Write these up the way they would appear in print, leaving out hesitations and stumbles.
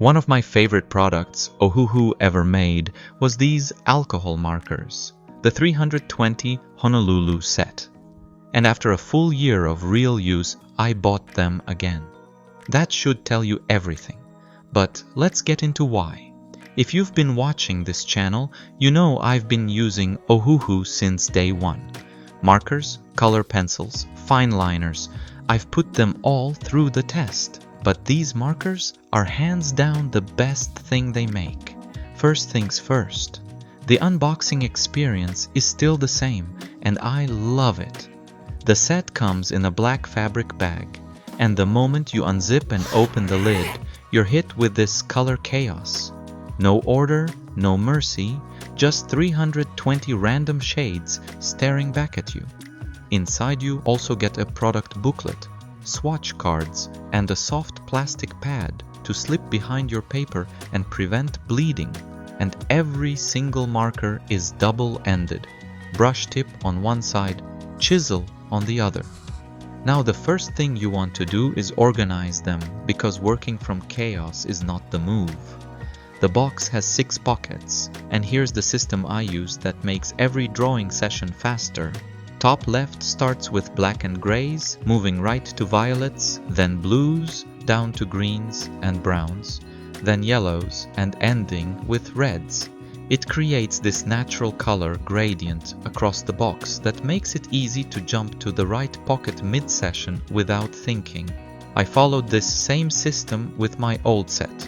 One of my favorite products Ohuhu ever made was these alcohol markers, the 320 Honolulu set. And after a full year of real use, I bought them again. That should tell you everything. But let's get into why. If you've been watching this channel, you know I've been using Ohuhu since day one. Markers, color pencils, fine liners, I've put them all through the test. But these markers are hands down the best thing they make. First things first, the unboxing experience is still the same, and I love it. The set comes in a black fabric bag, and the moment you unzip and open the lid, you're hit with this color chaos. No order, no mercy, just 320 random shades staring back at you. Inside you also get a product booklet, swatch cards, and a soft plastic pad to slip behind your paper and prevent bleeding. And every single marker is double-ended, brush tip on one side, chisel on the other. Now the first thing you want to do is organize them, because working from chaos is not the move. The box has 6 pockets, and here's the system I use that makes every drawing session faster. Top left starts with black and grays, moving right to violets, then blues, down to greens and browns, then yellows, and ending with reds. It creates this natural color gradient across the box that makes it easy to jump to the right pocket mid-session without thinking. I followed this same system with my old set.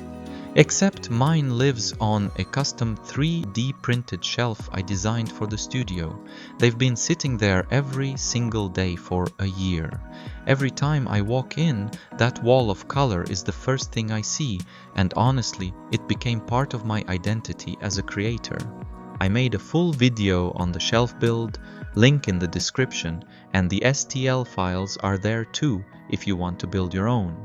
Except mine lives on a custom 3D printed shelf I designed for the studio. They've been sitting there every single day for a year. Every time I walk in, that wall of color is the first thing I see, and honestly, it became part of my identity as a creator. I made a full video on the shelf build, link in the description, and the STL files are there too if you want to build your own.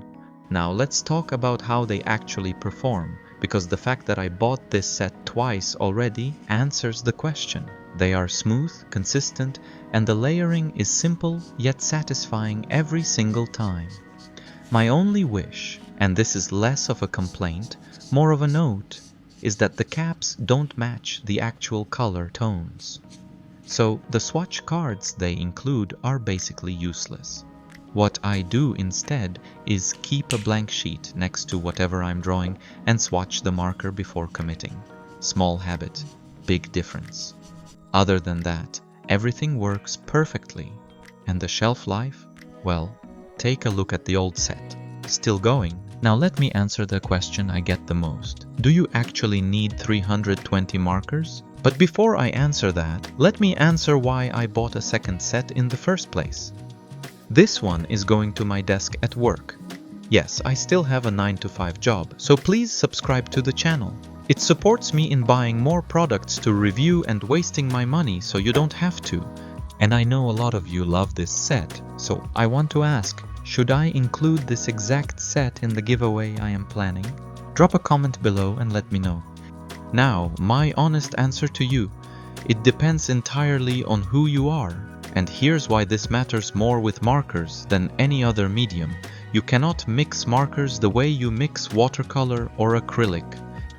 Now let's talk about how they actually perform, because the fact that I bought this set twice already answers the question. They are smooth, consistent, and the layering is simple yet satisfying every single time. My only wish, and this is less of a complaint, more of a note, is that the caps don't match the actual color tones. So the swatch cards they include are basically useless. What I do instead is keep a blank sheet next to whatever I'm drawing and swatch the marker before committing. Small habit, big difference. Other than that, everything works perfectly. And the shelf life? Well, take a look at the old set. Still going. Now let me answer the question I get the most. Do you actually need 320 markers? But before I answer that, let me answer why I bought a second set in the first place. This one is going to my desk at work. Yes, I still have a 9-to-5 job, so please subscribe to the channel. It supports me in buying more products to review and wasting my money so you don't have to. And I know a lot of you love this set, so I want to ask, should I include this exact set in the giveaway I am planning? Drop a comment below and let me know. Now, my honest answer to you, it depends entirely on who you are. And here's why this matters more with markers than any other medium. You cannot mix markers the way you mix watercolor or acrylic.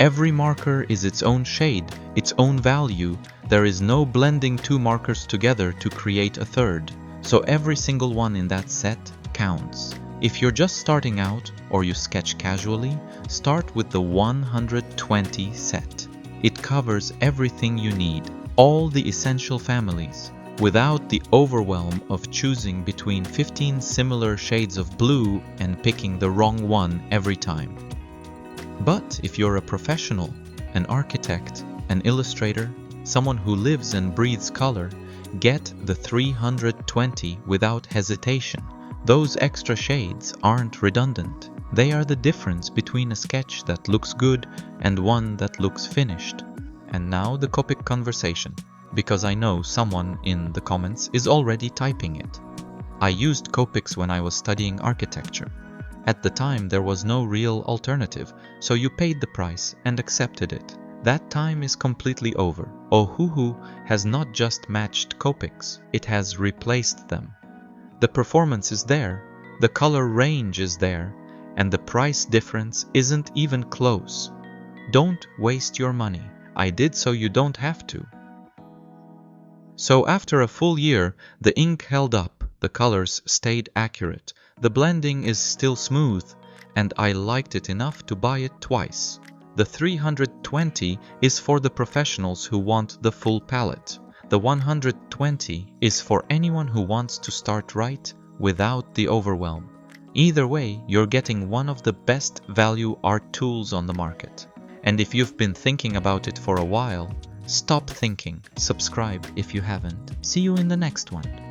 Every marker is its own shade, its own value. There is no blending 2 markers together to create a third. So every single one in that set counts. If you're just starting out or you sketch casually, start with the 120 set. It covers everything you need, all the essential families, without the overwhelm of choosing between 15 similar shades of blue and picking the wrong one every time. But if you're a professional, an architect, an illustrator, someone who lives and breathes color, get the 320 without hesitation. Those extra shades aren't redundant. They are the difference between a sketch that looks good and one that looks finished. And now the Copic conversation, because I know someone in the comments is already typing it. I used Copics when I was studying architecture. At the time there was no real alternative, so you paid the price and accepted it. That time is completely over. Ohuhu has not just matched Copics, it has replaced them. The performance is there, the color range is there, and the price difference isn't even close. Don't waste your money. I did so you don't have to. So after a full year, the ink held up, the colors stayed accurate, the blending is still smooth, and I liked it enough to buy it twice. The 320 is for the professionals who want the full palette. The 120 is for anyone who wants to start right without the overwhelm. Either way, you're getting one of the best value art tools on the market. And if you've been thinking about it for a while, stop thinking, subscribe if you haven't. See you in the next one.